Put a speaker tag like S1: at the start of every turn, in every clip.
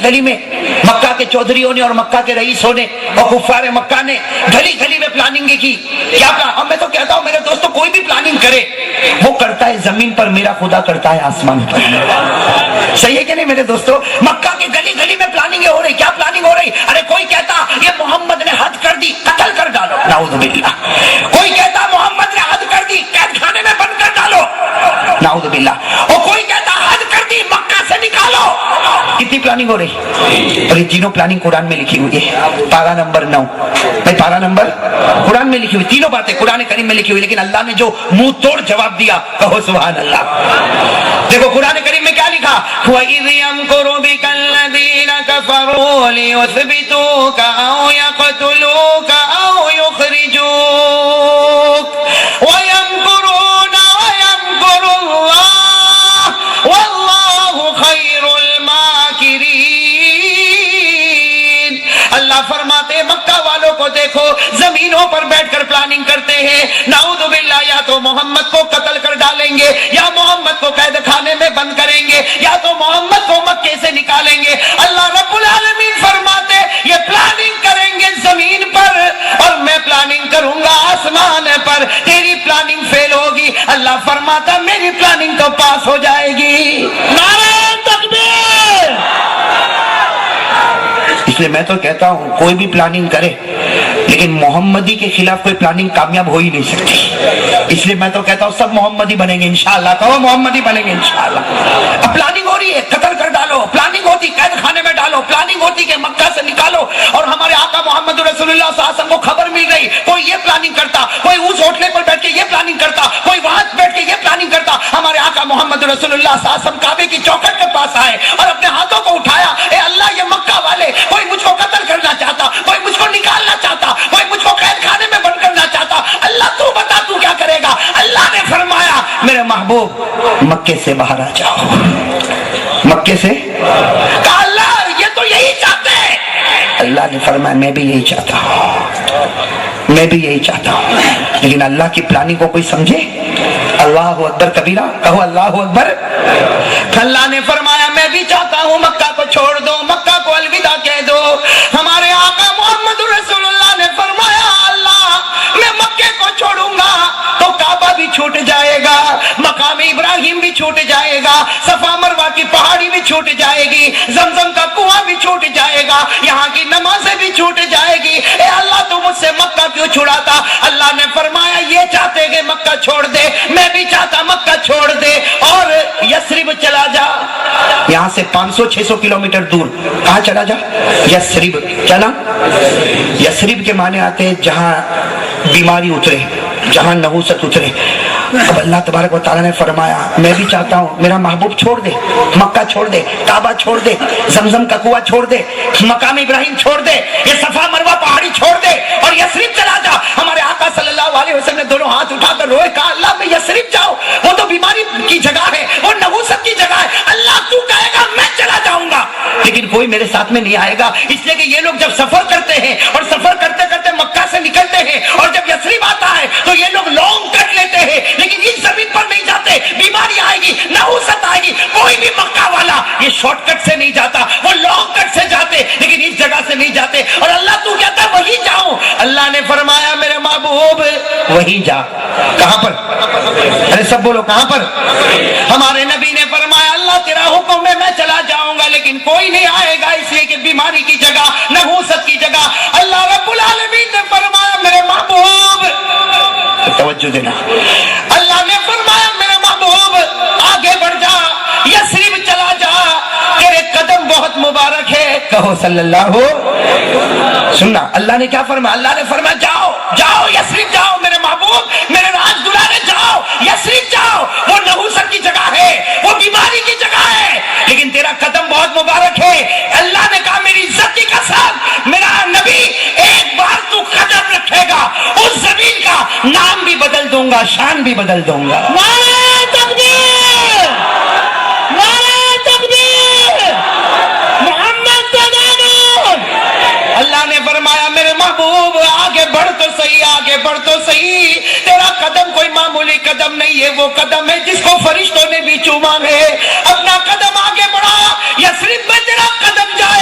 S1: گلی میں مکہ کے چودھریوں نے اور مکہ کے رئیسوں نے اور کفار مکہ نے گلی گلی میں پلاننگ کی. کیا اب میں تو کہتا ہوں میرے دوستوں کوئی بھی پلاننگ کرے وہ کرتا ہے زمین پر, میرا خدا کرتا ہے آسمان پر. صحیح ہے کہ نہیں میرے دوستوں؟ مکہ کے گلی گلی میں پلاننگ ہو رہی. کیا پلاننگ ہو رہی؟ ارے کوئی کہتا یہ محمد نے حد کر دی, قتل کر ڈالو, نعوذ باللہ. کوئی کہتا محمد نے حد کر دی, قید خانے میں بند کر ڈالو, نعوذ باللہ. اور کوئی کہتا حد کر دی, مکہ سے نکالو. کتنی پلاننگ ہو رہی؟ اور یہ تینوں پلاننگ قرآن میں لکھی ہوئی ہے. پارہ نمبر 9 بھائی, پارہ نمبر قرآن میں لکھی ہوئی, تینوں باتیں قرآن کریم میں لکھی ہوئی. لیکن اللہ نے جو منہ توڑ جواب دیا, کہو سبحان اللہ. دیکھو قرآن کریم میں کیا لکھا, وَإِذْ يَمْكُرُ بِكَ الَّذِينَ كَفَرُوا لِيُثْبِتُوكَ أَوْ يَقْتُلُوكَ أَوْ يُخْرِجُوكَ وَيَمْكُرُونَ وَيَمْكُرُ اللَّهُ وَاللَّهُ خَيْرُ الْمَاكِرِينَ. اللہ فرماتے ہیں مکہ والوں کو دیکھو زمینوں پر بیٹھ کر پلاننگ کرتے ہیں, نعوذ باللہ یا تو محمد کو قتل کر ڈالیں گے, یا محمد کو قید خانے میں بند کریں گے, یا تو محمد کو مکے سے نکالیں گے. اللہ رب العالمین فرماتے یہ پلاننگ کریں گے زمین پر اور میں پلاننگ کروں گا آسمان پر. تیری پلاننگ فیل ہوگی, اللہ فرماتا میری پلاننگ تو پاس ہو جائے گی. نعرہ تکبیر. اس لیے میں تو کہتا ہوں کوئی بھی پلاننگ کرے لیکن محمدی کے خلاف کوئی پلاننگ کامیاب ہو ہی نہیں سکتی. اس لیے میں تو کہتا ہوں سب محمدی بنیں گے انشاءاللہ. کہو محمدی بنیں گے انشاءاللہ. اب پلاننگ ہو رہی ہے قتل کر ڈالو, پلاننگ ہوتی قید خانے میں ڈالو, پلاننگ ہوتی کہ مکہ سے نکالو. اور ہمارے آقا محمد رسول اللہ صلی اللہ علیہ وسلم کو خبر مل گئی, کوئی یہ پلاننگ کرتا, کوئی اس ہوٹلے پر بیٹھ کے یہ پلاننگ کرتا, کوئی وہاں بیٹھ کے یہ پلاننگ کرتا. ہمارے آقا محمد رسول اللہ صلی اللہ علیہ وسلم کعبے کی چوکھٹ کے پاس آئے اور اپنے ہاتھوں کو اٹھایا, اے اللہ یہ مکہ والے, کوئی مجھ کو قتل کرنا چاہتا, کوئی مجھ کو نکالنا چاہتا, کوئی مجھ کو قید خانے میں بند کرنا چاہتا, اللہ تو بتا تو کیا کرے گا. اللہ نے فرمایا میرے محبوب مکے سے باہر آ جاؤ. مکے سے کہا اللہ یہ تو یہی چاہتے ہیں. اللہ نے فرمایا میں بھی یہی چاہتا ہوں, میں بھی یہی چاہتا ہوں. لیکن اللہ کی پلاننگ کو کوئی سمجھے؟ اللہ اکبر کبیرہ, کہو اللہ اکبر. اللہ نے فرمایا میں بھی چاہتا ہوں مکہ کو چھوڑ دو, مکہ کو الوداع کہہ دو. ہمارے آقا محمد رسول اللہ نے فرمایا اللہ میں مکے کو چھوڑوں گا تو کعبہ بھی چھوٹ جائے گا, مقام ابراہیم بھی چھوٹ جائے گا, صفا مروہ کی پہاڑی بھی چھوٹ جائے گی, زمزم کا کنواں بھی چھوٹ جائے گا, یہاں کی نمازیں بھی چھوٹ جائے گی. اے اللہ تو مجھ سے مکہ کیوں چھڑاتا؟ اللہ نے فرمایا یہ چاہتے کہ مکہ چھوڑ دے, میں بھی چاہتا مکہ چھوڑ دے اور یثرب چلا جا. یہاں سے 500-600 کلومیٹر دور کہاں چلا جا؟ یثرب. چلا یثرب کے معنی آتے ہیں جہاں بیماری اترے, جہاں نحوست اترے. اب اللہ تبارک و تعالیٰ نے فرمایا میں بھی چاہتا ہوں میرا محبوب چھوڑ دے, مکہ چھوڑ دے, کعبہ چھوڑ دے, زمزم کا کنواں چھوڑ دے, مقام ابراہیم چھوڑ دے, یہ صفا مروہ پہاڑی چھوڑ دے اور یثرب چلا جا. ہمارے آقا صلی اللہ علیہ وسلم نے دونوں ہاتھ اٹھا کر روئے, کہا اللہ میں یثرب جاؤ, وہ تو بیماری کی جگہ ہے, وہ نحوست کی جگہ ہے, اللہ تو کہے گا میں چلا جاؤں گا. لیکن کوئی میرے ساتھ میں نہیں آئے گا, اس لیے کہ یہ لوگ جب سفر کرتے ہیں اور سفر کرتے کرتے مکہ سے نکلتے ہیں اور جب یثرب آتا ہے تو یہ لوگ لانگ کٹ لیتے ہیں, لیکن اس زمین پر نہیں جاتے. بیماری آئے گی, نحوست آئے گی, کوئی بھی مکہ والا یہ شارٹ کٹ سے نہیں جاتا, وہ لانگ کٹ سے جاتے, لیکن اس جگہ سے نہیں جاتے. اور اللہ تو کہتا ہے وہی جاؤں. اللہ نے فرمایا میرے محبوب وہی جا. کہاں پر؟ ارے سب بولو کہاں پر؟ ہمارے نبی نے فرمایا اللہ تیرا حکم ہے میں چلا جاؤں گا, لیکن کوئی نہیں آئے گا, اس لیے کہ بیماری کی جگہ, نحوست کی جگہ. اللہ رب العالمین نے فرمایا میرے محبوب, توجہ دینا, اللہ نے فرمایا میرے محبوب آگے بڑھ جا, یثرب چلا جا, تیرے قدم بہت مبارک ہے. کہو صلی اللہ ہو. سننا اللہ نے کیا فرمایا, اللہ نے فرمایا جاؤ جاؤ یثرب جاؤ میرے محبوب, میرے راج دلارے جاؤ, یثرب جاؤ. وہ نحوست کی جگہ ہے, وہ بیماری کی جگہ ہے, لیکن تیرا قدم بہت مبارک ہے. اللہ نے کہا میری عزت کی قسم میرا نبی ایک بار تو قدم رکھے گا اس زمین کا نام بھی بدل دوں گا, شان بھی بدل دوں گا. نعرہ تکبیر, نعرہ تکبیر, محمد تدانون. اللہ نے فرمایا میرے محبوب آگے بڑھ تو صحیح, آگے بڑھ تو صحیح. تیرا قدم کوئی معمولی قدم نہیں ہے, وہ قدم ہے جس کو فرشتوں نے بھی چوما ہے. اپنا قدم آگے بڑھا, یثرب میں تیرا قدم جائے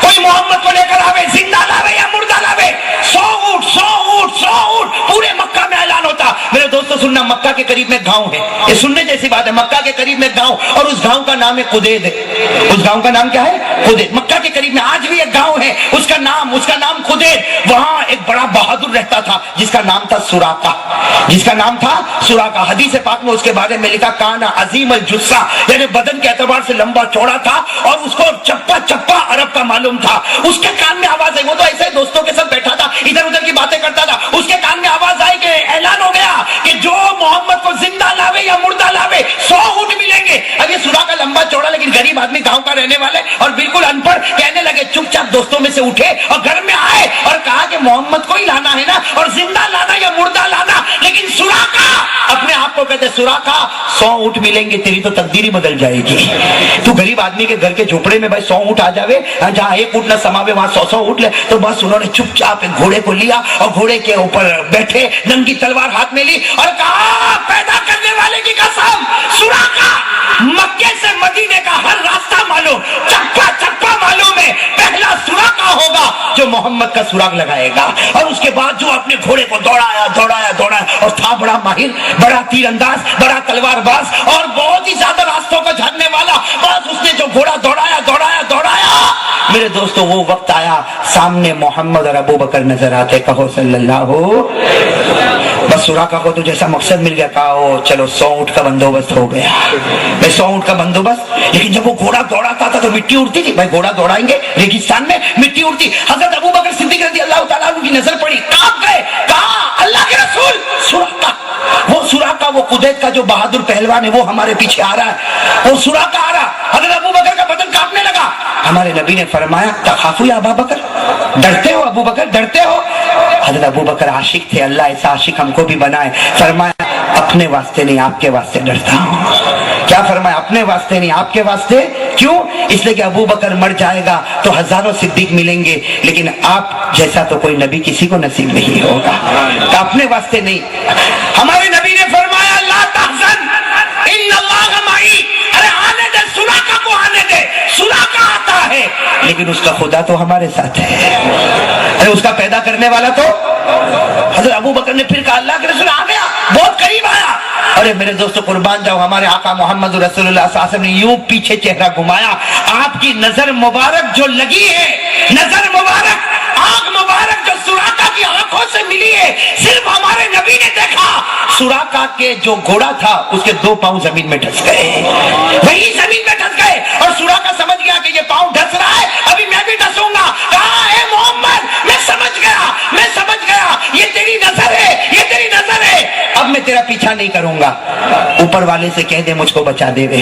S1: کوئی محمد کو لے کر آوے, زندہ لاوے یا مردہ لاوے, 100 اونٹ پورے مکہ میں اعلان ہوتا. میرے دوستو سننا, مکہ کے قریب میں گاؤں ہے, یہ سننے جیسی بات ہے, مکہ کے قریب میں گاؤں, اور اس گاؤں کا نام ہے قدید. اس گاؤں کا نام کیا ہے؟ قدید. مکہ کے قریب میں آج بھی ایک گاؤں ہے, اس کا نام قدید. وہاں ایک بڑا بہادر رہتا تھا جس کا نام تھا سراقہ. حدیث پاک میں اس کے بارے میں لکھا کانا عظیم الجثہ, یعنی بدن کے اعتبار سے لمبا چوڑا تھا, اور اس کو چپا عرب کا معلوم تھا. اس کے کان میں آواز آئی, وہ تو ایسے دوستوں کے ساتھ بیٹھا تھا, ادھر ادھر کی باتیں کرتا تھا, اس کے کان میں آواز آئی کہ اعلان ہو گیا کہ جو محمد کو زندہ لاوے یا مردہ لاوے 100 اونٹ ملیں گے. اب یہ سراقہ لمبا چوڑا لیکن غریب آدمی, گاؤں کا رہنے والے اور بالکل ان پڑھ, کہنے لگے چپ چاپ دوستوں میں سے اٹھے اور گھر میں آئے اور کہا کہ محمد کو ہی لانا ہے نا, اور زندہ لانا یا مردہ لانا, لیکن سراقہ اپنے آپ کو کہتے سراقہ 100 اونٹ ملیں گے, تیری تو تقدیر ہی بدل جائے گی. تو غریب آدمی کے گھر کے جھوپڑے میں بھائی 100 اونٹ آ جاوے, جہاں ایک اونٹ نہ سماوے وہاں 100 اونٹ لے. تو بس انہوں نے چپ چاپ ایک گھوڑے کو لیا اور گھوڑے کے اوپر بیٹھے, ننگی تلوار ہاتھ میں لی اور کہا پیدا کرنے والے کی قسم سراقہ مکے سے مدینے کا ہر راستہ معلوم, چپا معلوم ہے, پہلا سراقہ ہوگا جو محمد کا سراغ لگائے گا. اور اس کے بعد جو اپنے گھوڑے کو دوڑایا اور تھا بڑا ماہر, بڑا تیر انداز, بڑا تلوار باز اور بہت ہی زیادہ راستوں کو جاننے والا. بس اس نے جو گھوڑا دوڑایا میرے دوستو, وہ وقت آیا سامنے محمد اور ابو بکر نظر آتے, کہو صلی اللہ ہو. بس سراقہ کو تو جیسا مقصد مل گیا, کہا چلو 100 اونٹ کا بندوبست ہو گیا, 100 اونٹ کا بندوبست. لیکن جب وہ گھوڑا دوڑاتا تھا تو مٹی اڑتی تھی, بھائی گھوڑا دوڑائیں گے ریگستان میں, مٹی اڑتی. حضرت ابو بکر صدیق رضی اللہ تعالیٰ عنہ کی نظر پڑی, کانپ گئے, کہا اللہ کے رسول سراقہ وہ قدید کا جو بہادر پہلوان ہے وہ ہمارے پیچھے آ رہا ہے, وہ سراقہ آ رہا. حضرت ابو بکر کا بدن کانپنے لگا. ہمارے نبی نے فرمایا تخافوا یا ابا بکر, ڈرتے ہو ابو بکر, ڈرتے ہو. حضرت ابو بکر عاشق تھے, اللہ ایسا عاشق ہم کو بھی بنائے. فرمایا اپنے واسطے نہیں آپ کے واسطے ڈرتا ہوں. کیا فرمایا؟ اپنے واسطے نہیں آپ کے واسطے. کیوں؟ اس لیے کہ ابو بکر مر جائے گا تو ہزاروں صدیق ملیں گے, لیکن آپ جیسا تو کوئی نبی کسی کو نصیب نہیں ہوگا. تو اپنے واسطے نہیں. ہمارے نبی نے فرمایا لا تحزن ان اللہ معی, ارے آنے دے سراقہ کو, آنے دے, سراقہ آتا ہے لیکن اس کا خدا تو ہمارے ساتھ ہے, ارے اس کا پیدا کرنے والا تو. حضرت ابو بکر نے پھر کہا اللہ کے رسول آ گیا, بہت قریب آیا. ارے میرے دوستو قربان جاؤ, ہمارے آقا محمد رسول اللہ صلی اللہ علیہ وسلم نے یوں پیچھے چہرہ گھمایا, آپ کی نظر مبارک جو لگی ہے, نظر مبارک, آنکھ مبارک جو سراقہ کی آنکھوں سے ملی ہے, صرف ہمارے نبی نے دیکھا سراقہ کے جو گھوڑا تھا اس کے 2 پاؤں زمین میں ڈھس گئے, وہی زمین میں ڈھس گئے. اور سراقہ سمجھ گیا کہ یہ پاؤں ڈھس رہا ہے, ابھی میں بھی ڈھسوں گا. کہا اے محمد میں سمجھ گیا یہ تیری نظر ہے, یہ تیری نظر ہے, اب میں تیرا پیچھا نہیں کروں گا. اوپر والے سے کہہ دے مجھ کو بچا دے وے.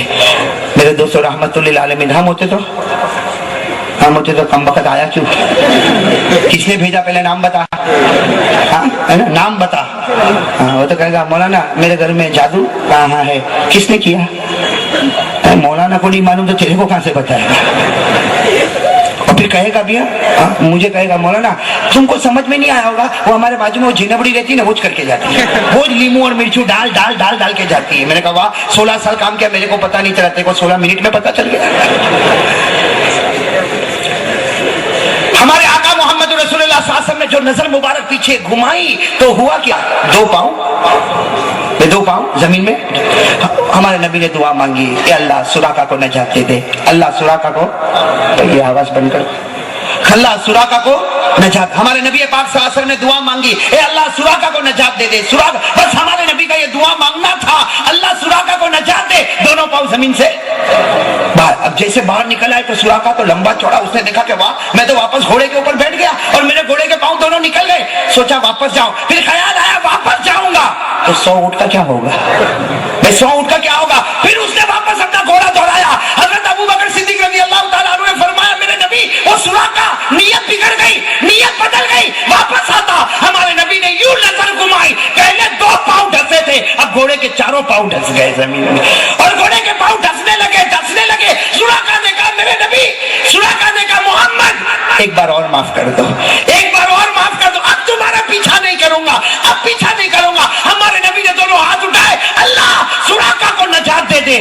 S1: میرے دوستو رحمت للعالمین, ہم ہوتے تو کم وقت آیا کیوں, کس نے بھیجا پہلے نام بتا, نام بتا. وہ تو کہے گا مولانا میرے گھر میں جادو کہاں ہے, کس نے کیا, مولانا کو نہیں معلوم تو تیرے کو کہاں سے بتائے گا. اور پھر کہے گا بھیا, مجھے کہے گا مولانا تم کو سمجھ میں نہیں آیا ہوگا, وہ ہمارے بازو میں وہ جھینبڑی رہتی ہے نا, وہ کر کے جاتی ہے, وہ لیمو اور مرچو ڈال کے جاتی ہے. میں نے کہا واہ 16 سال کام کیا, میرے کو پتا نہیں چلا, تیرے کو 16 منٹ میں پتا چل گیا. ہمارے آقا محمد رسول اللہ صلی اللہ علیہ وسلم نے جو نظر مبارک پیچھے گھمائی تو ہوا کیا, 2 پاؤں زمین میں. ہمارے نبی نے دعا مانگی, اے اللہ سراقہ کو نجات دے دے, اللہ سراقہ کو, یہ آواز بند کر, اللہ سراقہ کو نجات. ہمارے نبی پاک صلی اللہ علیہ وسلم نے دعا مانگی, اے اللہ سراقہ کو نجات دے دے, سراقہ. بس ہمارے نبی کا یہ دعا مانگنا تھا, اللہ سراقہ کو نجات دے. 2 پاؤں زمین سے باہر. اب جیسے باہر نکل آئے تو سراقہ تو لمبا چوڑا, اس نے دیکھا کہ واہ میں تو واپس گھوڑے کے اوپر بیٹھ گیا اور میرے گھوڑے کے پاؤں دونوں نکل گئے. سوچا واپس جاؤں, پھر خیال آیا واپس جاؤں گا تو 100 اونٹ کا کیا ہوگا, 100 اونٹ کا کیا ہوگا. پھر اس نے واپس اپنا گھوڑا دوڑایا. حضرت ابو بکر صدیق رضی اللہ تعالیٰ عنہ نے فرمایا میرے نبی وہ سراقہ نیت بگڑ گئی, نیت بدل گئی, واپس آتا. ہمارے نبی نے یوں نظر گھمائی, پہلے 2 پاؤں ڈھسے تھے, اب گھوڑے کے 4 پاؤں ڈھس گئے زمین میں, اور گھوڑے کے پاؤں ڈھسنے لگے. سراقہ نے کہا میرے نبی, سراقہ نے کہا محمد ایک بار اور معاف کر دو, ایک بار اور معاف کر دو, اب تمہارا پیچھا نہیں کروں گا, اب پیچھا نہیں کروں گا. ہمارے نبی نے دونوں ہاتھ اٹھائے, اللہ سراقہ کو نجات دے دے.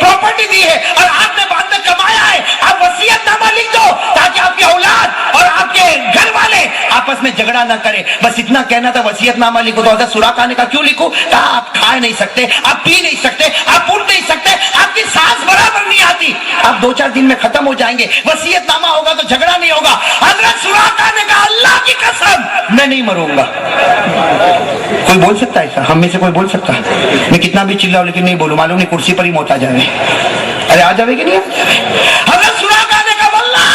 S1: پراپرٹی دی ہے, اور آپ نے بعد میں کمایا ہے. آپ وصیت نامہ لکھ دو تاکہ آپ کی اولاد اور آپ کے گھر والے آپس میں جھگڑا نہ کرے. بس اتنا کہنا تھا, وصیت نامہ لکھو. تو حضرت سراقہ نے کہا کیوں لکھوں؟ کہا آپ کھا نہیں سکتے, آپ پی نہیں سکتے, آپ اٹھ نہیں سکتے, آپ کی سانس برابر نہیں آتی, آپ 2-4 دن میں ختم ہو جائیں گے, وصیت نامہ ہوگا تو جھگڑا نہیں ہوگا. حضرت سراقہ نے کہا اللہ کی قسم میں نہیں مروں گا. کوئی بول سکتا ہے ایسا؟ ہم میں سے کوئی بول سکتا؟ میں کتنا بھی چلاؤں لیکن نہیں بولوں, معلوم نہیں کرسی پر ہی موت آ جائے. ارے آ جائے گی نہیں؟ حضرت سراقہ نے کہا واللہ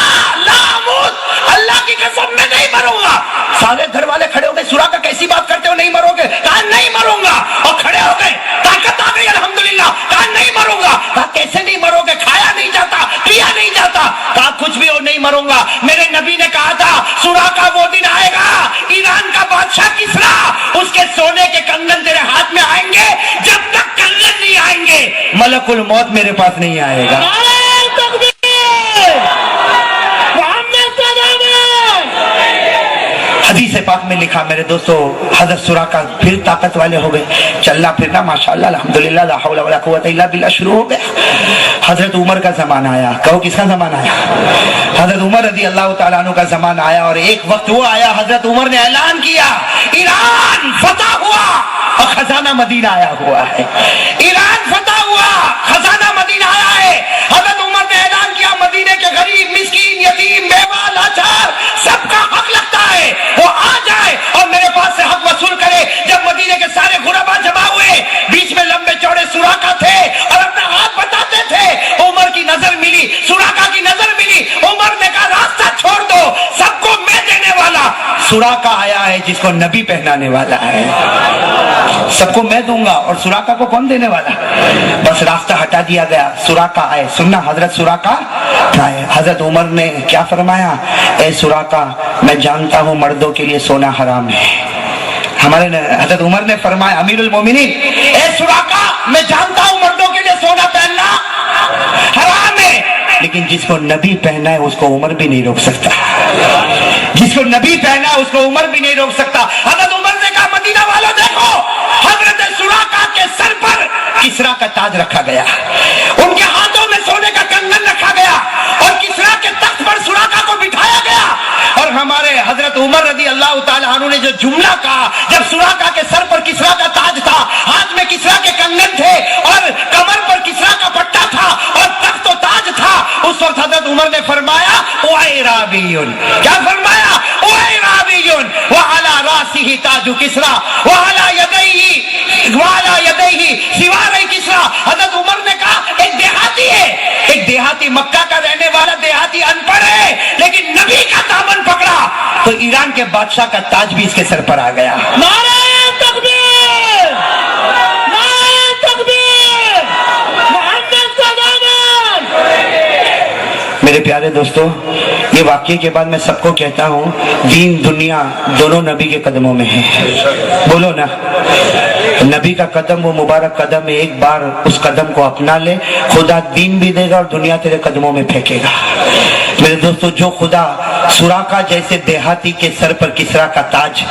S1: لا اموت, اللہ کی قسم میں نہیں مروں گا. سارے گھر والے کھڑے ہو گئے, سراقہ کیسی بات کرتے ہو, نہیں مرو گے؟ کہا نہیں مروں گا. اور کھڑے ہو گئے, طاقت آ گئی الحمدللہ. کہا نہیں مروں گا. کہا کیسے نہیں مرو گے؟ کھایا نہیں جاتا, پیا نہیں جاتا. کہا کچھ بھی ہو نہیں مروں گا. میرے نبی نے کہا تھا سراقہ وہ دن آئے گا, ایران کا بادشاہ کسرا, اس کے سونے کے کنگن تیرے ہاتھ میں آئیں گے, جب تک کنگن نہیں آئیں گے ملک الموت میرے پاس نہیں آئے گا.
S2: نعرہ تکبیر, محمد کا نام ہے.
S1: حدیث پاک میں لکھا میرے دوستو, حضرت سراقہ پھر طاقت والے ہو گئے, چلنا پھرنا ماشاءاللہ الحمدللہ لا حول ولا قوت الا باللہ شروع ہو گیا. حضرت عمر کا زمانہ آیا. کہو کس کا زمانہ آیا؟ حضرت عمر رضی اللہ تعالیٰ عنہ کا زمانہ آیا. اور ایک وقت وہ آیا, حضرت عمر نے اعلان کیا ایران فتح ہوا اور خزانہ مدینہ آیا ہوا ہے. ایران فتح ہوا, خزانہ مدینہ آیا ہے. حضرت عمر نے اعلان کیا مدینے کے غریب, مسکین, یتیم, بیوہ, لاچار سب کا حق لگتا ہے, وہ آ جائے اور میرے پاس سے حق وصول کرے. جب مدینے کے سارے غربا جمع ہوئے, بیچ میں لمبے چوڑے سراقہ تھے اور اپنا ہاتھ بتاتے تھے. عمر کی نظر ملی, سراقہ کی نظر ملی. عمر نے کہا راستہ چھوڑ دو, سب کو میں دینے والا. سراقہ آیا ہے جس کو نبی پہنانے والا ہے, سب کو میں دوں گا, اور سراقہ کو کون دینے والا؟ بس راستہ ہٹا دیا گیا. سراقہ آئے, سننا حضرت سراقہ آئے. حضرت عمر نے کیا فرمایا, اے سراقہ میں جانتا ہوں مردوں کے لیے سونا حرام ہے. ہمارے حضرت عمر نے فرمایا امیر المومنین, اے سراقہ میں جانتا ہوں مردوں کے لیے سونا پہننا حرام ہے, لیکن جس کو نبی پہنا ہے اس کو عمر بھی نہیں روک سکتا. جس کو نبی پہنا ہے اس کو عمر بھی نہیں روک سکتا. حضرت عمر نے کہا مدینہ والوں دیکھو, حضرت سراقہ کے سر پر کسرا کا تاج رکھا گیا, ان کے ہاتھوں میں سونے کا کنگن رکھا گیا, اور کسرا کے تخت پر سراقہ کو بٹھایا گیا. اور ہمارے حضرت عمر رضی اللہ تعالیٰ عنہ نے جو جملہ کہا, جب سراقہ کے سر پر کسرا کا تاج تھا, ہاتھ میں کسرا کے کنگن تھے, اور کمر پر کسرا کا پٹا تھا, اور تخت و تاج تھا, اس وقت حضرت عمر نے فرمایا اعرابیٌ, کیا فرمایا؟ اعرابیٌ وعلی راسہ تاج کسرا وعلی یدیہ سوار کسرا. حضرت عمر نے کہا ایک دیہاتی ہے, ایک دیہاتی مکہ کا رہنے والا دیہاتی ان پڑھ ہے, لیکن نبی کا دامن پکڑا تو ایران کے بادشاہ کا تاج بھی اس کے سر پر آ گیا.
S2: نعرہ تکبیر, نعرہ تکبیر, محمد کا نام ہے.
S1: میرے پیارے دوستو, یہ واقعے کے بعد میں سب کو کہتا ہوں دین دنیا دونوں نبی کے قدموں میں ہے. بولو نا, نبی کا قدم وہ مبارک قدم ہے, ایک بار اس قدم کو اپنا لے, خدا دین بھی دے گا اور دنیا تیرے قدموں میں پھینکے گا. میرے دوستو, جو خدا سراقہ جیسے دیہاتی کے سر پر کسرا کا تاج,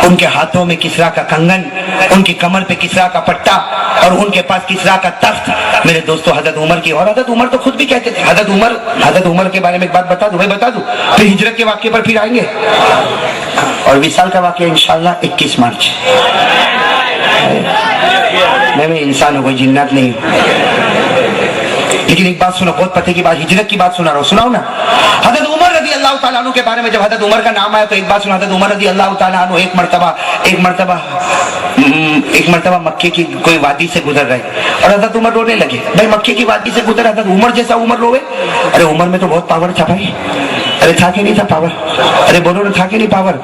S1: ان کے ہاتھوں میں کسرا کا کنگن, ان کی کمر پہ کسرا کا پٹا, اور ان کے پاس کسرا کا تخت, میرے دوستو حضرت عمر کی, اور حضرت عمر تو خود بھی کہتے تھے, حضرت عمر کے بارے میں ایک بات بتا دوں, بتا دوں, پھر ہجرت کے واقعے پر پھر آئیں گے, اور وصال کا واقعہ انشاءاللہ 21 مارچ. میں انسان ہوں, کوئی جنات نہیں ہوں. لیکن ایک بات سنو, بہت پتے کی بات, ہجرت کی بات سنا رہا ہوں, سناؤ نا. حضرت عمر رضی اللہ تعالیٰ عنہ کے بارے میں جب حضرت عمر کا نام آیا تو ایک بات سنا, حضرت عمر رضی اللہ تعالیٰ عنہ ایک مرتبہ مکے کی کوئی وادی سے گزر رہے, اور حضرت عمر رونے لگے. بھائی مکے کی وادی سے گزر, حضرت عمر جیسا عمر روے؟ ارے عمر میں تو بہت پاور تھا بھائی. ارے تھا کہ نہیں تھا پاور؟ ارے بولو نا, تھا کہ نہیں پاور؟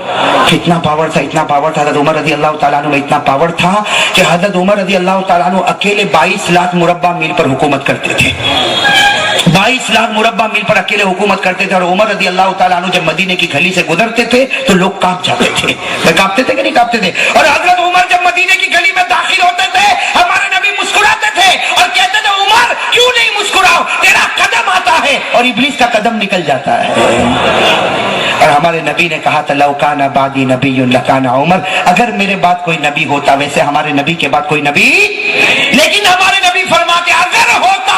S1: کتنا پاور تھا, اتنا پاور تھا حضرت عمر رضی اللہ تعالیٰ عنہ میں, اتنا پاور تھا کہ حضرت عمر رضی اللہ تعالیٰ عنہ اکیلے 22 لاکھ مربع میل پر حکومت کرتے تھے. 22 لاکھ مربع میل پر اکیلے حکومت کرتے تھے. اور عمر رضی اللہ تعالیٰ عنہ جب مدینے کی گلی سے گزرتے تھے تو لوگ کانپ جاتے تھے. کانپتے تھے کہ نہیں کانپتے تھے؟ اور حضرت عمر جب مدینے کی گلی میں داخل ہوتے تھے, ہمارے نبی مسکراتے تھے اور کہتے تھے عمر کیوں نہیں مسکراؤ, تیرا قدم آتا ہے اور ابلیس کا قدم نکل جاتا ہے. اور ہمارے نبی نے کہا تھا لو کان بعدی نبی لکان عمر، اگر میرے بعد کوئی نبی ہوتا، ویسے ہمارے نبی کے بعد کوئی نبی، لیکن ہمارے نبی فرماتے اگر ہوتا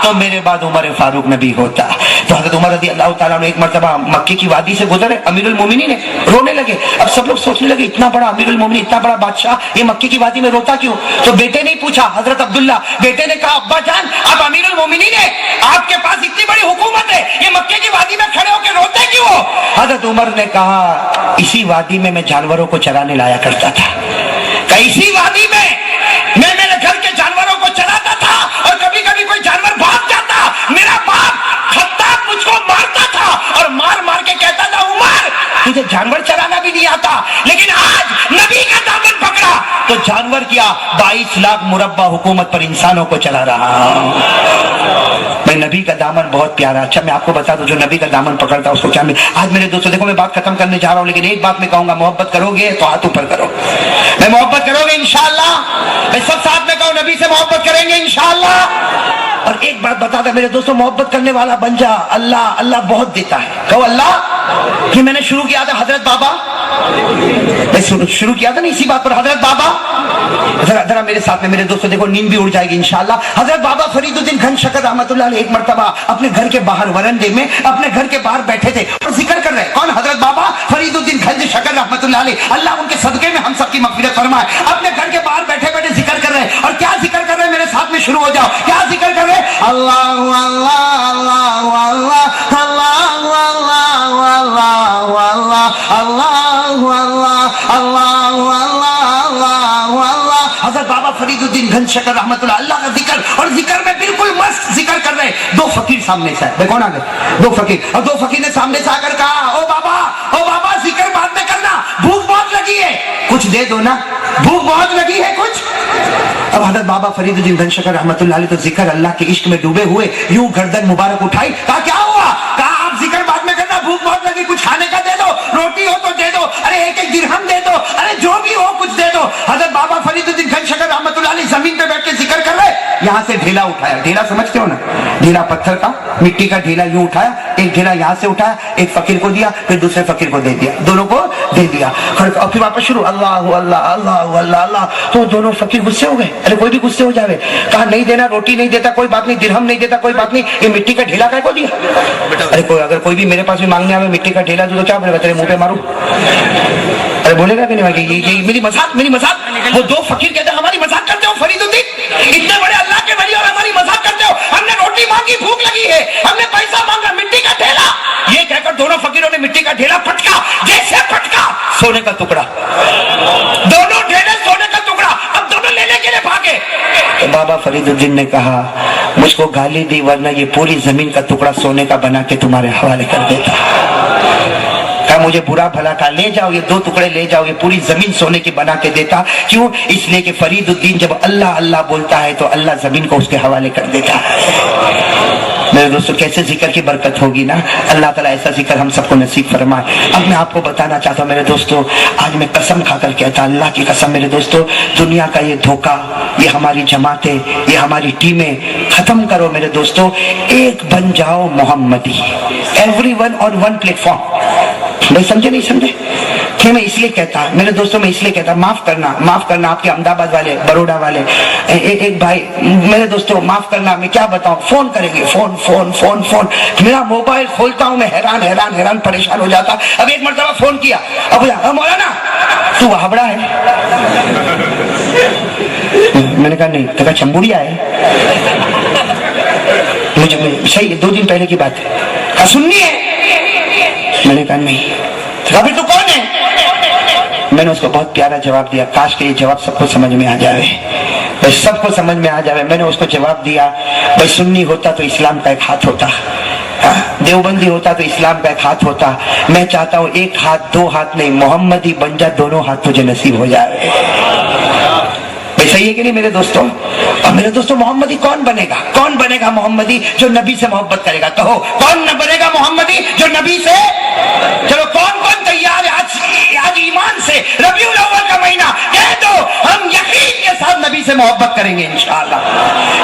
S1: تو میرے بعد عمر فاروق نبی ہوتا۔ تو حضرت عمر رضی اللہ تعالیٰ نے ایک مرتبہ مکے کی وادی سے گزرے، امیر المومنین نے رونے لگے۔ اب سب لوگ سوچنے لگے اتنا بڑا امیر المومنین، اتنا بڑا بادشاہ، یہ مکے کی وادی میں روتا کیوں؟ تو بیٹے نے پوچھا، حضرت عبداللہ بیٹے نے کہا ابا جان آپ امیر المومنین ہیں، آپ کے پاس اتنی بڑی حکومت ہے، یہ مکے کی وادی میں کھڑے ہو کے روتے کیوں ہو؟ حضرت عمر نے کہا اسی وادی میں میں جانوروں کو چرانے لایا کرتا تھا، کہ اسی وادی میں میں میرے گھر کے جانوروں کو چراتا تھا، اور کبھی کبھی کوئی جانور بھاگ جاتا، میرا باپ خطاب مجھ کو مارتا تھا اور مار مار کے کہتا تھا عمر تجھے جانور چرانا بھی نہیں آتا، لیکن آج نبی کا دامن پکڑا تو جانور کیا 22 لاکھ مربع حکومت پر انسانوں کو چلا رہا ہوں۔ میں نبی کا دامن بہت پیارا۔ اچھا میں آپ کو بتا دوں جو نبی کا دامن پکڑتا اس کو کیا ملے؟ آج میرے دوستوں دیکھو میں بات ختم کرنے جا رہا ہوں، لیکن ایک بات میں کہوں گا، محبت کرو گے تو ہاتھ اوپر کرو، میں محبت کرو گے انشاءاللہ، میں سب ساتھ میں کہوں نبی سے محبت کریں گے انشاءاللہ۔ اور ایک بات بتا دیں میرے دوستوں، محبت کرنے والا بن جا، اللہ بہت دیتا ہے، کہو اللہ۔ کہ میں نے شروع کیا تھا حضرت بابا، میں شروع کیا تھا نا اسی بات پر، حضرت بابا ذرا میرے ساتھ میں میرے دوستوں دیکھو نیند بھی اڑ جائے گی انشاءاللہ۔ حضرت بابا فرید الدین گھن شکر رحمۃ اللہ علیہ ایک مرتبہ اپنے گھر کے باہر ورنڈے میں اپنے گھر کے باہر بیٹھے تھے اور ذکر کر رہے، کون؟ حضرت بابا فرید الدین گھن شکر رحمۃ اللہ علیہ، اللہ ان کے صدقے میں ہم سب کی مغفرت فرمائے، اپنے گھر کے باہر بیٹھے بیٹھے ذکر کر رہے، اور کیا ذکر کر رہے میرے ساتھ میں شروع ہو جاؤ، کیا ذکر کر رہے؟ اللہ اللہ اللہ اللہ اللہ اللہ اللہ اللہ۔ حضرت بابا فرید الدین گھن شکر رحمت اللہ کا ذکر، اور ذکر میں بالکل مست ذکر کر رہے، دو فقیر سامنے سے آئے، کون آ گئے؟ دو فقیر، اور دو فقیر نے سامنے سے آ کر کہا او بابا ذکر بعد میں کرنا، بھوک بہت لگی ہے، کچھ دے دو نا، بھوک بہت لگی ہے کچھ۔ اب حضرت بابا فرید الدین گھن شکر رحمت اللہ علیہ تو ذکر اللہ کے عشق میں ڈوبے ہوئے یوں گردن مبارک اٹھائی، کہا کیا ہوا؟ کہا آپ ذکر بعد میں کرنا، بھوک بہت لگی، کچھ کھانے کا دے دو، روٹی ہو تو دے دو، ارے ایک درہم دے دو، ارے جو بھی ہو کچھ دے دو۔ حضرت بابا فرید الدین گھن شکر رحمت اللہ علیہ زمین پہ بیٹھ کے ذکر کر رہے، یہاں سے ڈھیلا اٹھایا، ڈھیلا سمجھتے ہو نا، ڈھیلا پتھر کا، مٹی کا ڈھیلا یوں اٹھایا، ایک ڈھیلا یہاں سے اٹھایا، ایک فقیر کو دیا، پھر دوسرے فقیر کو دے دیا، دونوں کو دے دیا، اور پھر واپس شروع اللہ اللہ اللہ اللہ اللہ۔ تو دونوں فقیر غصے ہو گئے، ارے کوئی بھی غصے ہو جاوے، کہا نہیں دینا، روٹی نہیں دیتا کوئی بات نہیں، درہم نہیں دیتا کوئی بات نہیں، یہ مٹی کا ڈھیلا کو دیا؟ ارے اگر کوئی بھی میرے پاس بھی مانگنے آئے مٹی کا ڈھیلا دو تو کیا بولے گا؟ تیرے منہ پہ ماروں؟ ارے بولے گا کہ نہیں؟ یہ میری مذاق۔ وہ دو فقیر کہتے ہیں ہماری مذاق کرتے ہو فرید الدین، اتنے بڑے اللہ کے ولی اور ہماری مذاق کرتے ہو، ہم نے روٹی مانگی، بھوک لگی ہے، ہم نے پیسہ مانگا، مٹی کا ڈھیلا۔ یہ کہہ کر دونوں فقیروں نے مٹی کا ڈھیلا پٹکا، جیسے پٹکا سونے کا ٹکڑا، دونوں ڈھیلے سونے کا ٹکڑا، اب دونوں لینے کے لیے بھاگے۔ تو بابا فرید الدین نے کہا مجھ کو گالی دی ورنہ یہ پوری زمین کا ٹکڑا سونے کا بنا کے تمہارے حوالے کر دیتا۔ کہا مجھے برا بھلا کہا لے جاؤ، یہ دو ٹکڑے لے جاؤ، یہ پوری زمین سونے کی بنا کے دیتا۔ کیوں؟ اس لیے کہ فرید الدین جب اللہ اللہ بولتا ہے تو اللہ زمین کو اس کے حوالے کر دیتا ہے۔ میرے دوستوں کیسے ذکر کی برکت ہوگی نا، اللہ تعالیٰ ایسا ذکر ہم سب کو نصیب فرمائے۔ اب میں آپ کو بتانا چاہتا ہوں میرے دوستوں، آج میں قسم کھا کر کہتا، اللہ کی قسم میرے دوستوں، دنیا کا یہ دھوکہ، یہ ہماری جماعتیں، یہ ہماری ٹیمیں ختم کرو میرے دوستوں، ایک بن جاؤ محمدی، every one on one plate form. بھائی سمجھے نہیں سمجھے؟ کہ میں اس لیے کہتا میرے دوستوں، میں اس لیے کہتا معاف کرنا آپ کے احمد آباد والے، بروڈا والے، ایک بھائی میرے دوستوں معاف کرنا، میں کیا بتاؤں، فون کریں گے، فون میرا موبائل کھولتا ہوں میں حیران پریشان ہو جاتا۔ اب ایک مرتبہ فون کیا، اب مولانا تو وہابڑا ہے؟ میں نے کہا نہیں، تو کہا چمبوڑیا ہے؟ مجھے صحیح 2 دن پہلے کی بات ہے، کہا سننی ہے؟ میں نے کہا نہیں۔ تو پھر تو کون ہے؟ میں نے اس کو بہت پیارا جواب دیا، کاش کہ یہ جواب سب کو سمجھ میں آ جائے، بھائی سب کو سمجھ میں آ جائے۔ میں نے اس کو جواب دیا، بھائی سنی ہوتا تو اسلام کا ایک ہاتھ ہوتا، دیوبندی ہوتا تو اسلام کا ایک ہاتھ ہوتا، میں چاہتا ہوں ایک ہاتھ 2 ہاتھ نہیں، محمدی بن جا، دونوں ہاتھ تجھے نصیب ہو جائے۔ صحیح ہے کہ نہیں میرے دوستوں؟ اور میرے دوستوں محمدی کون بنے گا محمدی؟ جو نبی سے محبت کرے گا۔ کہو کون بنے گا محمدی جو نبی سے؟ چلو کون تیار ہے آج ایمان سے ربیع الاول کا مہینہ کہہ دو ہم یقین کے ساتھ نبی سے محبت کریں گے انشاءاللہ،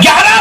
S1: 11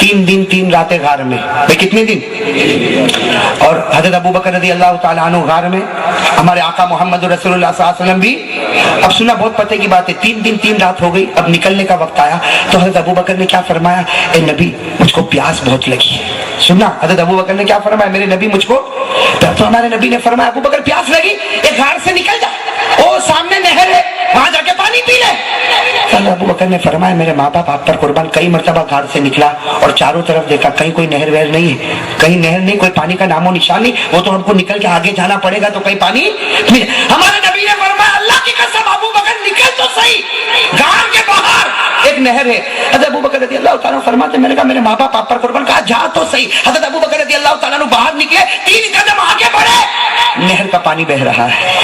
S1: 3 دن 3 راتیں غار میں. بھائی کتنے دن؟ اور حضرت ابو بکر رضی اللہ تعالیٰ عنہ غار میں، ہمارے آقا محمد رسول اللہ صلی اللہ علیہ وسلم بھی. اب سنا، بہت پتے کی بات ہے، 3 دن 3 رات ہو گئی، اب نکلنے کا وقت آیا تو حضرت ابو بکر نے کیا فرمایا؟ اے نبی مجھ کو پیاس بہت لگی. سننا، حضرت ابو بکر نے کیا فرمایا؟ میرے نبی مجھ کو. تو ہمارے نبی نے فرمایا ابو بکر پیاس لگی، ایک غار سے نکل جا، او سامنے نہر ہے وہاں جا کے پانی پی لے. حضرت ابو بکر نے فرمایا میرے ماں باپ آپ پر قربان، کئی مرتبہ غار سے نکلا اور چاروں طرف دیکھا، کہیں کوئی نہر وہر نہیں ہے، کہیں نہر نہیں، کوئی پانی کا نام و نشان نہیں. وہ تو ہم کو نکل کے آگے جانا پڑے گا تو کہیں پانی. ہمارے نبی نے فرمایا اللہ کی قسم ابو بکر نکل تو صحیح، غار کے باہر ایک نہر ہے. حضرت ابو بکر رضی اللہ تعالیٰ فرماتے میں نے کہا میرے ماں باپ آپ پر قربان، کہا جا تو صحیح. حضرت ابو بکر رضی اللہ تعالیٰ باہر نکلے، 3 قدم آگے بڑھے، نہر کا پانی بہ رہا ہے.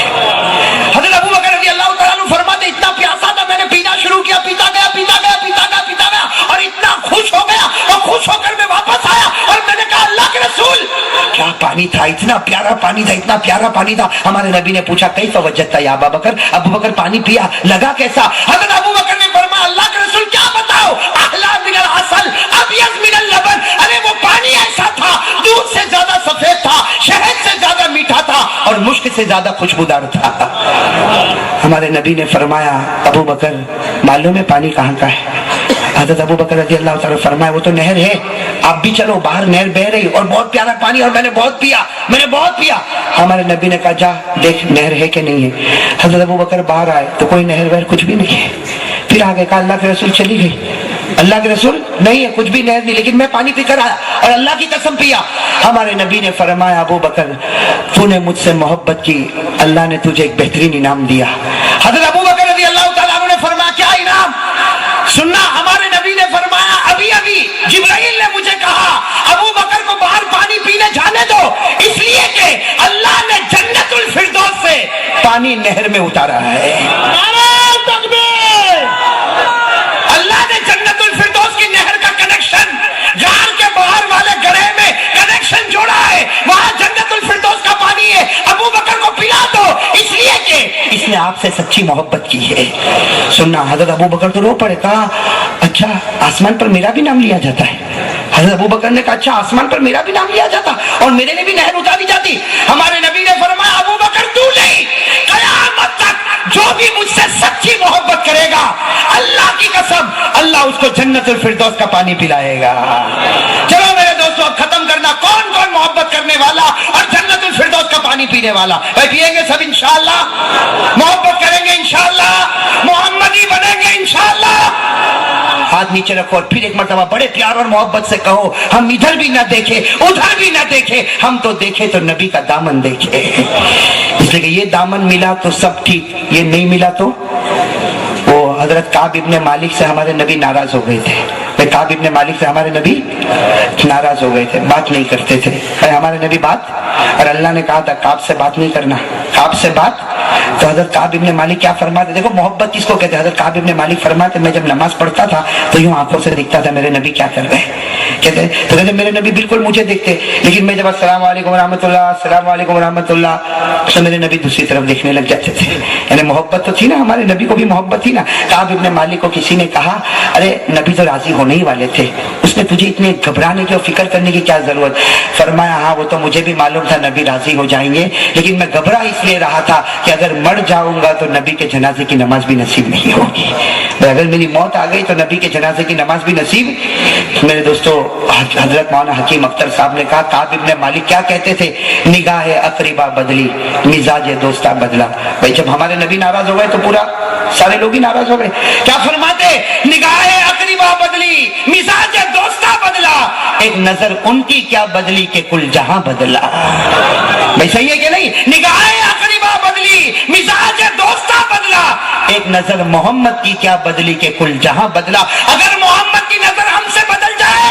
S1: حضرت ابو بکر رضی اللہ تعالیٰ فرماتے اتنا پیاسا تھا میں نے پینا شروع کیا، پیتا گیا پیتا گیا پیتا گیا پیتا گیا اور اتنا خوش ہو گیا، اور خوش ہو کر میں واپس آیا اور میں نے کہا اللہ کے رسول کیا پانی تھا، اتنا پیارا پانی تھا، اتنا پیارا پانی تھا. ہمارے نبی نے پوچھا کیف وجدت یا ابا بکر، ابو بکر پانی پیا لگا کیسا؟ حضرت ابو بکر نے فرمایا اللہ کے رسول کیا بتاؤ، احلی من العسل ابیض من اللبن. ارے وہ پانی ایسا تھا، دودھ سے زیادہ سفید تھا، شہد سے زیادہ میٹھا تھا اور مشک سے زیادہ خوشبودار تھا. ہمارے نبی نے فرمایا ابو بکر معلوم ہے پانی کہاں کا ہے؟ حضرت ابو بکر رضی اللہ تعالیٰ فرمایا وہ تو نہر ہے، آپ بھی چلو، باہر نہر بہ رہی اور بہت پیارا پانی اور میں نے بہت پیا، میں نے بہت پیا. ہمارے نبی نے کہا جا دیکھ نہر ہے کہ نہیں ہے. حضرت ابو بکر باہر آئے تو کوئی نہر وہر کچھ بھی نہیں ہے. پھر آگے کہا اللہ کے رسول چلی گئی، اللہ کے رسول نہیں ہے کچھ بھی نہر نہیں، لیکن میں پانی پی کر آیا اور اللہ کی قسم پیا. ہمارے نبی نے فرمایا ابو بکر تو نے مجھ سے محبت کی، اللہ نے تجھے ایک بہترین انعام دیا. حضرت ابو بکر رضی اللہ تعالیٰ عنہ نے فرمایا کیا انعام؟ سننا، ہمارے نبی نے فرمایا ابھی ابھی جبرائیل نے مجھے کہا ابو بکر کو باہر پانی پینے جانے دو، اس لیے کہ اللہ نے جنت الفردوس سے پانی نہر میں اتارا ہے.
S2: نعرہ تکبیر.
S1: اللہ نے جنت الفردوس کی نہر کا کنیکشن غار کے باہر والے گڑھے میں کنیکشن جوڑا ہے، وہاں جنت الفردوس کا پانی ہے. ابو بکر کو پلا دو اس لیے کہ اس نے آپ سے سچی محبت کی ہے. سننا، حضرت ابو بکر تو رو پڑے، کہا اچھا آسمان پر میرا بھی نام لیا جاتا ہے. حضرت ابو بکر نے کہا اچھا آسمان پر میرا بھی نام لیا جاتا اور میرے لیے بھی نہر اتاری جاتی. ہمارے نبی نے فرمایا ابو بکر تو نہیں، قیامت تک جو بھی مجھ سے سچی محبت کرے گا اللہ کی قسم اللہ اس کو جنت الفردوس کا پانی پلائے گا. چلو میرے دوستوں اب ختم کرنا، کون کون محبت کرنے والا اور جنت الفردوس کا پانی پینے والا؟ بھائی پیئیں گے سب انشاءاللہ، محبت کریں گے انشاءاللہ، محمدی بنیں گے انشاءاللہ. ہاتھ نیچے رکھو اور پھر ایک مرتبہ بڑے پیار اور محبت سے کہو ہم ادھر بھی نہ دیکھیں ادھر بھی نہ دیکھیں، ہم تو دیکھیں تو نبی کا دامن دیکھیں. اس لیے کہ یہ دامن ملا تو سب ٹھیک، یہ نہیں ملا تو وہ حضرت کعب ابن مالک سے ہمارے نبی ناراض ہو گئے تھے. کعب ابن مالک سے ہمارے نبی ناراض ہو گئے تھے، بات نہیں کرتے تھے. ہمارے نبی بات، اور اللہ نے کہا تھا کعب سے بات نہیں کرنا، کعب سے بات. تو حضرت کعب ابن مالک کیا فرماتے، دیکھو محبت کس کو کہتے ہیں. حضرت کعب ابن مالک فرماتے میں جب نماز پڑھتا تھا تو یوں آنکھوں سے دکھتا تھا میرے نبی کیا کر رہے ہیں. کہتے تو کہتے میرے نبی بالکل مجھے دیکھتے، لیکن میں جب السلام علیکم ورحمۃ اللہ السلام علیکم ورحمۃ اللہ تو میرے نبی دوسری طرف دیکھنے لگ جاتے تھے. یعنی محبت تو تھی نا، ہمارے نبی کو بھی محبت تھی نا. کعب ابن مالک کو کسی نے کہا ارے نبی تو راضی ہونے ہی والے تھے، اس نے تجھے اتنے گھبرانے کی اور فکر کرنے کی کیا ضرورت؟ فرمایا ہاں وہ تو مجھے بھی معلوم تھا نبی راضی ہو جائیں گے، لیکن میں گھبرا اس لیے رہا تھا کہ اگر مر جاؤں گا تو نبی کے جنازے کی نماز بھی نصیب نہیں ہوگی. اگر میری موت آ گئی تو نبی کے جنازے کی نماز بھی نصیب. میرے دوستو حضرت مولانا حکیم اختر صاحب نے کہا کعب ابن مالک کیا کہتے تھے، نگاہ اقربا بدلی مزاج دوستہ بدلا. بھائی جب ہمارے نبی ناراض ہو گئے تو پورا سارے لوگ ہی ناراض ہو گئے. کیا فرماتے، نگاہ اقربا بدلی مزاج دوستہ بدلا، ایک نظر ان کی کیا بدلی کہ کل جہاں بدلا. بھائی صحیح ہے کہ نہیں؟ نگاہ اقربا بدلی مزاج دوستہ بدلا، ایک نظر محمد کی کیا بدلی کہ کل جہاں بدلا. اگر محمد کی نظر ہم سے بدل جائے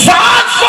S1: 700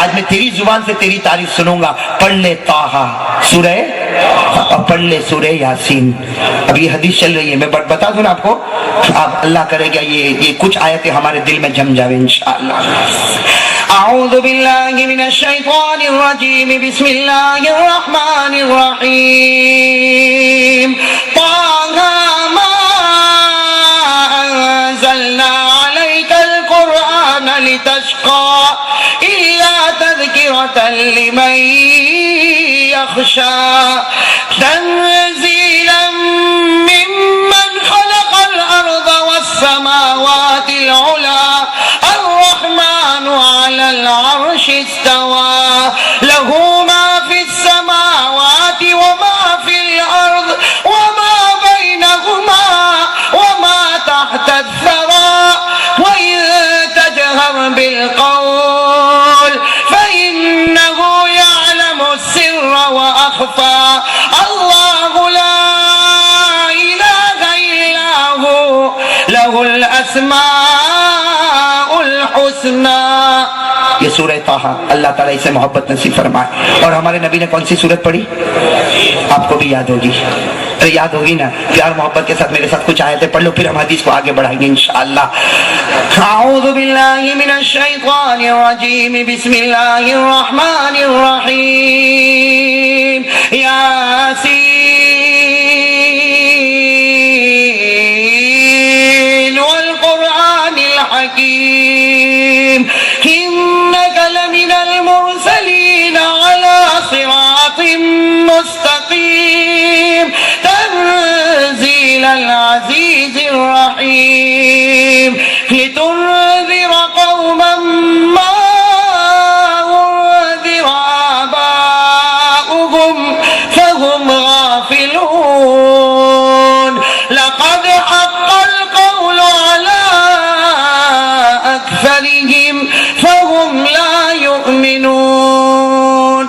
S1: آج میں تیری زبان سے تیری تعریف سنوں گا۔ پڑھ لے طٰہٰ سورہ، اور پڑھ لے سورہ یاسین۔ اب یہ حدیث چل رہی ہے، میں بتا دوں نا آپ کو، آپ اللہ کرے گا یہ کچھ آیتیں ہمارے دل میں جم جاوے انشاءاللہ۔ اعوذ باللہ من الشیطان الرجیم، بسم اللہ الرحمن الرحیم۔ طٰہٰ ما انزلنا علیک القرآن لتشقى إلا تذکرة لمن يخشى تنزیلا ممن خلق الأرض والسماوات العلى الرحمن على العرش استوى له ما في السماوات وما في الأرض وما بينهما وما تحت الثرى وإن تجهر بالقول فإنه يعلم السر وأخفى الله لا إله إلا هو له الأسماء الحسنى۔ یہ سورہ طٰہٰ، اللہ تعالیٰ اسے محبت نصیب فرمائے۔ اور ہمارے نبی نے کون سی سورت پڑھی؟ آپ کو بھی یاد ہوگی، یاد ہوگی نا؟ پیار محبت کے ساتھ میرے ساتھ کچھ آیتیں پڑھ لو، پھر ہم حدیث کو آگے بڑھائیں گے انشاءاللہ۔ اعوذ باللہ من الشیطان الرجیم، بسم اللہ الرحمن الرحیم۔ یاسین والقرآن الحکیم، إنك لمن المرسلين على صراط مستقيم تنزيل العزيز الرحيم لتنذر قوما ما أنذر آباؤهم فهم غافلون لقد حق القول على أكثرهم فهم لا يؤمنون۔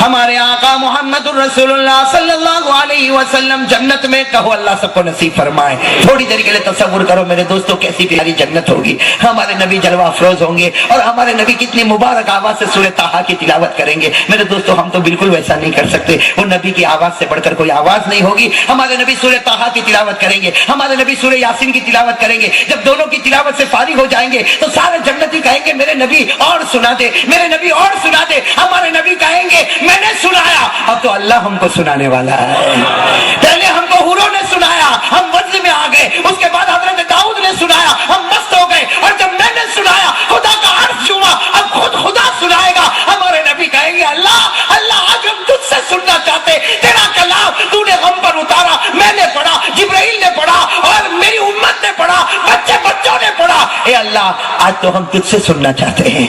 S1: ہمارے آقا محمد الرسول اللہ صلی اللہ علیہ وسلم جنت میں، کہو اللہ سب کو نصیب فرمائے۔ تھوڑی دیر کے لیے تصور کرو میرے دوستوں، کیسی پیاری جنت ہوگی، ہمارے نبی جلوہ افروز ہوں گے، اور ہمارے نبی کتنی مبارک آواز سے سورہ طٰہٰ کی تلاوت کریں گے۔ میرے دوستوں ہم تو بالکل ویسا نہیں کر سکتے، وہ نبی کی آواز سے بڑھ کر کوئی آواز نہیں ہوگی۔ ہمارے نبی سورہ طٰہٰ کی تلاوت کریں گے، ہمارے نبی سورہ یاسین کی تلاوت کریں گے۔ جب دونوں کی تلاوت سے فارغ ہو جائیں گے تو سارے جنتی کہیں گے میرے نبی اور سنا دے، میرے نبی اور سنا دے۔ ہمارے نبی کہیں گے میں نے سنایا، اب تو اللہ ہم کو سنانے والا ہے۔ پہلے ہم کو حوروں نے سنایا، ہم وجد میں آ گئے، اس کے بعد حضرت داؤد نے سنایا، ہم مست ہو گئے، اور جب میں نے سنایا خدا کا عرش جھوما، اب خود خدا سنائے گا۔ ہمارے نبی کہیں گے اللہ اللہ آج ہم تجھ سے سننا چاہتے، تیرا کلام تو نے ہم پر اتارا، میں نے پڑھا، جبرائیل نے پڑھا، اور میری امت نے پڑھا، بچوں نے پڑھا، اے اللہ آج تو ہم تجھ سے سننا چاہتے ہیں۔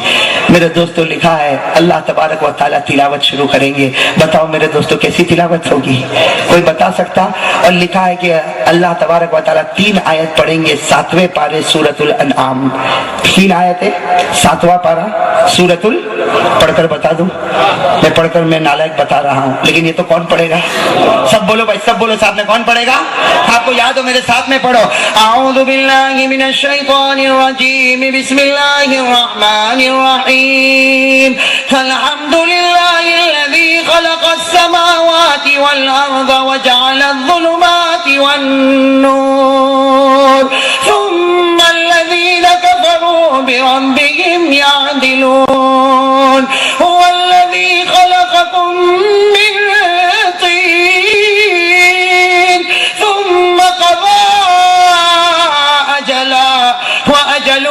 S1: میرے دوستوں لکھا ہے اللہ تبارک و تعالیٰ تلاوت شروع کریں گے، بتاؤ میرے دوستوں کیسی تلاوت ہوگی؟ کوئی بتا سکتا؟ اور لکھا ہے کہ اللہ تبارک و تعالیٰ 3 آیت پڑھیں گے 7ویں پارے سورۃ الانعام۔ 3 آیتیں، 7واں پارہ سورۃ پڑھ کر بتا دوں؟ میں پڑھ کر میں نالائق بتا رہا ہوں، لیکن یہ تو کون پڑھے گا؟ سب بولو بھائی، سب بولو ساتھ میں، کون پڑھے گا؟ آپ کو یاد ہو میرے ساتھ میں پڑھو۔ اعوذ باللہ من الشیطان الرجیم، بسم اللہ الرحمن الرحیم۔ الحمد للہ الذی خلق السماوات والارض وجعل الظلمات والنور ثم الذین کفروا بربهم يعدلون هو الذی خلقکم من طین ثم قضى أجلا وأجل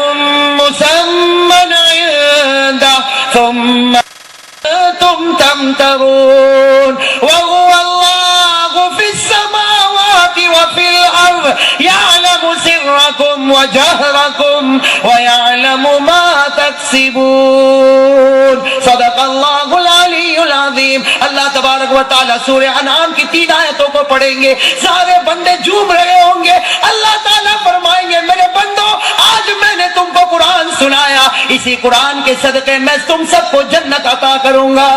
S1: مسمى عنده ثم أنتم تمترون وهو الله في السماوات وفي الأرض يعلم سركم وجهركم ويعلم ما تكسبون۔ صدق اللہ العلی العظیم۔ اللہ تبارک و تعالیٰ سورہ انعام کی 3 آیتوں کو پڑھیں گے، سارے بندے جھوم رہے ہوں گے۔ اللہ تعالیٰ فرمائیں گے میرے بندو آج میں نے تم کو قرآن سنایا، اسی قرآن کے صدقے میں تم سب کو جنت عطا کروں گا۔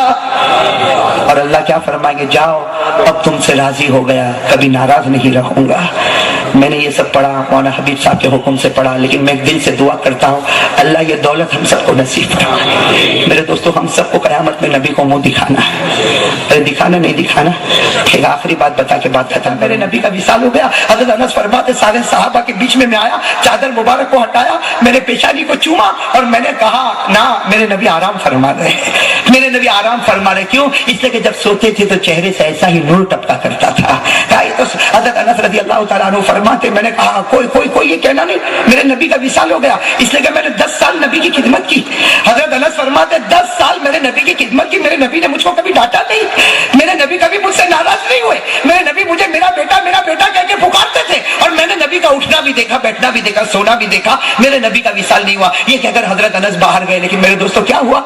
S1: اور اللہ کیا فرمائیں گے؟ جاؤ اب تم سے راضی ہو گیا، کبھی ناراض نہیں رہوں گا۔ میں نے یہ سب پڑھا مولانا حبیب صاحب کے حکم سے پڑھا, لیکن میں دل سے دعا کرتا ہوں اللہ یہ دولت ہم سب کو نصیب فرمائے. میرے دوستو, ہم سب کو قیامت میں نبی کو منہ دکھانا ہے, دکھانا نہیں دکھانا. ایک آخری بات بتا کے بات ختم. میرے نبی کا وصال ہو گیا. حضرت انس فرماتے سارے صحابہ کے بیچ میں آیا, چادر مبارک کو ہٹایا, میرے پیشانی کو چوما اور میں نے کہا نہ, میرے نبی آرام فرما رہے ہیں, میرے نبی آرام فرما رہے. کیوں؟ اس لیے کہ جب سوتے تھے تو چہرے سے ایسا ہی نور ٹپکا کرتا تھا. تو حضرت انس رضی اللہ تعالیٰ عنہ فرماتے میں نے کہا کوئی یہ کہنا نہیں میرے نبی کا وصال ہو گیا, اس لیے کہ میں نے 10 سال نبی کی خدمت کی. حضرت انس فرماتے 10 سال میرے نبی کی خدمت کی, میرے نبی نے مجھ کو کبھی ڈانٹا نہیں, میرے نبی کبھی مجھ سے ناراض نہیں ہوئے, میرے نبی مجھے میرا بیٹا کہہ کے پکارتے تھے, اور میں نے نبی کا اٹھنا بھی دیکھا, بیٹھنا بھی دیکھا, سونا بھی دیکھا. میرے نبی کا وصال نہیں ہوا. یہ کہ اگر حضرت انس باہر گئے, لیکن میرے دوستو کیا ہوا؟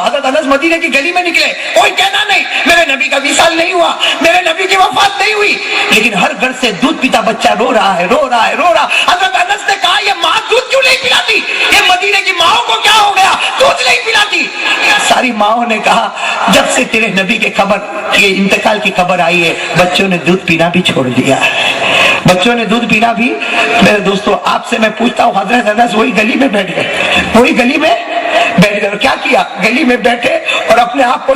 S1: حضرت انس مدینے کی گلی میں نکلے, کوئی کہنا نہیں میرے نبی کا وصال نہیں ہوا, میرے نبی کی وفات نہیں ہوئی. لیکن ہر گھر سے دودھ پیتا بچہ رو رہا ہے. حضرت انس نے کہا یہ ماں دودھ کیوں نہیں پلاتی, یہ مدینے کی ماؤں کو کیا ہو گیا, دودھ نہیں پلاتی. ساری ماؤں نے کہا جب سے تیرے نبی کے انتقال کی خبر آئی ہے بچوں نے دودھ پینا بھی چھوڑ دیا, بچوں نے دودھ پینا بھی. میرے دوستو, آپ سے میں پوچھتا ہوں, حضرت انس وہی گلی میں بیٹھ گئے, کیا کیا؟ گلی میں بیٹھے اور اپنے آپ کو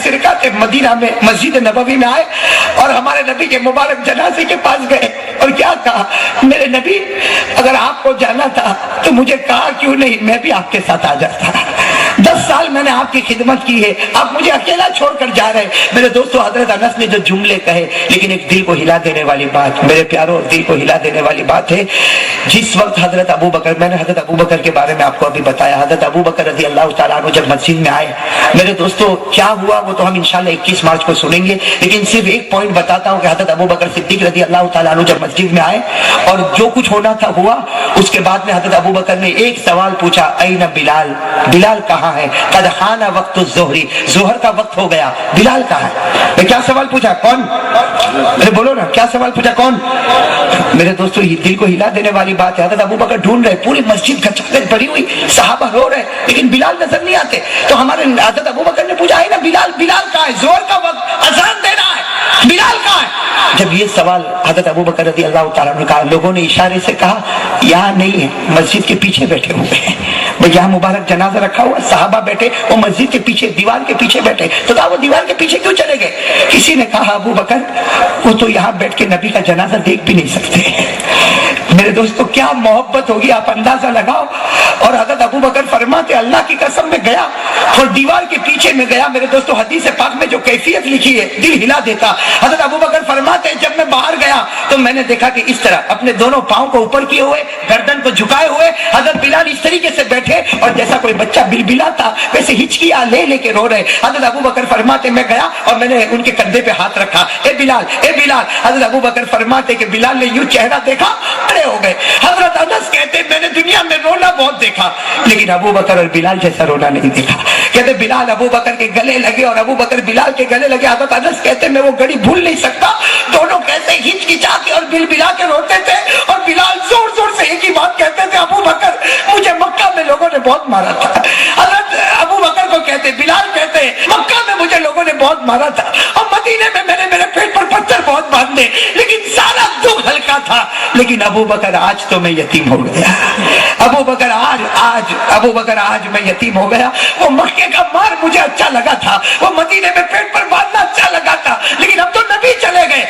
S1: سرکاتے مدینہ میں مسجد نبوی میں آئے اور ہمارے نبی کے مبارک جنازے کے پاس گئے اور کیا کہا, میرے نبی اگر آپ کو جانا تھا تو مجھے کہا کیوں نہیں, میں بھی آپ کے ساتھ آ جاتا. 10 سال میں نے آپ کی خدمت کی ہے, آپ مجھے اکیلا چھوڑ کر جا رہے. میرے دوستو, حضرت انس نے جو جملے کہے, لیکن ایک دل کو ہلا دینے والی بات, میرے پیاروں, دل کو ہلا دینے والی بات ہے. جس وقت حضرت ابو بکر, میں نے حضرت ابو بکر کے بارے میں آپ کو ابھی بتایا, حضرت ابو بکر رضی اللہ تعالیٰ عنہ جب مسجد میں آئے, میرے دوستو کیا ہوا وہ تو ہم انشاءاللہ 21 مارچ کو سنیں گے, لیکن صرف ایک پوائنٹ بتاتا ہوں کہ حضرت ابو بکر صدیق رضی اللہ تعالیٰ عنہ جب مسجد میں آئے اور جو کچھ ہونا تھا ہوا, اس کے بعد میں حضرت ابو بکر نے ایک سوال پوچھا, این بلال, بلال کہاں ہے؟ قد حان وقت الظہر, ظہر کا وقت ہو گیا, بلال کہاں ہے؟ میں کیا سوال پوچھا, کون؟ میرے بولو نا, کیا سوال پوچھا, کون؟ میرے دوستو یہ دل کو ہلا دینے والی بات ہے. حضرت ابو بکر ڈھونڈ رہے, پوری مسجد کا چکر بھری ہوئی, صحابہ رو رہے, لیکن بلال نظر نہیں آتے. تو ہمارے حضرت ابو بکر نے پوچھا ہے نا بلال کہاں ہے, ظہر کا وقت, اذان دینا ہے, بلال کہاں ہے؟ جب یہ سوال حضرت ابو بکر رضی اللہ تعالیٰ عنہ کہا, لوگوں نے اشارے سے کہا یہاں نہیں ہے, مسجد کے پیچھے بیٹھے ہوئے ہیں. یہاں مبارک جنازہ رکھا ہوا, صحابہ بیٹھے, وہ مسجد کے پیچھے دیوار کے پیچھے بیٹھے. تو وہ دیوار کے پیچھے کیوں چلے گئے؟ کسی نے کہا ابو بکر وہ تو یہاں بیٹھ کے نبی کا جنازہ دیکھ بھی نہیں سکتے. میرے دوستو کیا محبت ہوگی, آپ اندازہ لگاؤ. اور حضرت ابو بکر فرماتے اللہ کی قسم میں گیا اور دیوار کے پیچھے میں گیا. میرے دوستو حدیث پاک میں جو کیفیت لکھی ہے دل ہلا دیتا. حضرت ابو بکر فرماتے جب میں باہر گیا تو میں نے دیکھا کہ اس طرح اپنے دونوں پاؤں کو اوپر کیے ہوئے, گردن کو جھکائے ہوئے حضرت بلال اس طریقے سے بیٹھے اور جیسا کوئی بچہ بلبلاتا ویسے ہچکیاں لے کے رو رہے. حضرت ابو بکر فرماتے میں گیا اور میں نے ان کے کندھے پہ ہاتھ رکھا, اے بلال. حضرت ابو بکر فرماتے کہ بلال نے یوں چہرہ دیکھا, کھڑے ہو گئے. حضرت انس کہتے میں نے دنیا میں رونا بہت دیکھا, لیکن ابو بکر اور بلال جیسا رونا نہیں دیکھا. کہتے بلال ابو بکر کے گلے لگے اور ابو بکر بلال کے گلے لگے. حضرت انس کہتے میں وہ گھڑی بھول نہیں سکتا, دونوں کیسے ہچکچا کے اور بلا کے روتے تھے اور بلال زور سے ایک ہی بات کہتے تھے, ابو بکر مجھے مکہ میں لوگوں نے بہت مارا تھا. حضرت ابو بکر کو کہتے, بلال کہتے مکہ میں مجھے لوگوں نے بہت مارا تھا اور مدینے میں میں نے میرے پیٹ پر پتھر بہت باندھے, لیکن سارا دکھ ہلکا تھا. لیکن ابو بکر آج تو میں یتیم ہو گیا, ابو بکر آج میں یتیم ہو گیا. وہ مکے کا مار مجھے اچھا لگا تھا, وہ مدینے میں پیٹ پر باندھنا اچھا لگا تھا, لیکن اب تو نبی چلے گئے.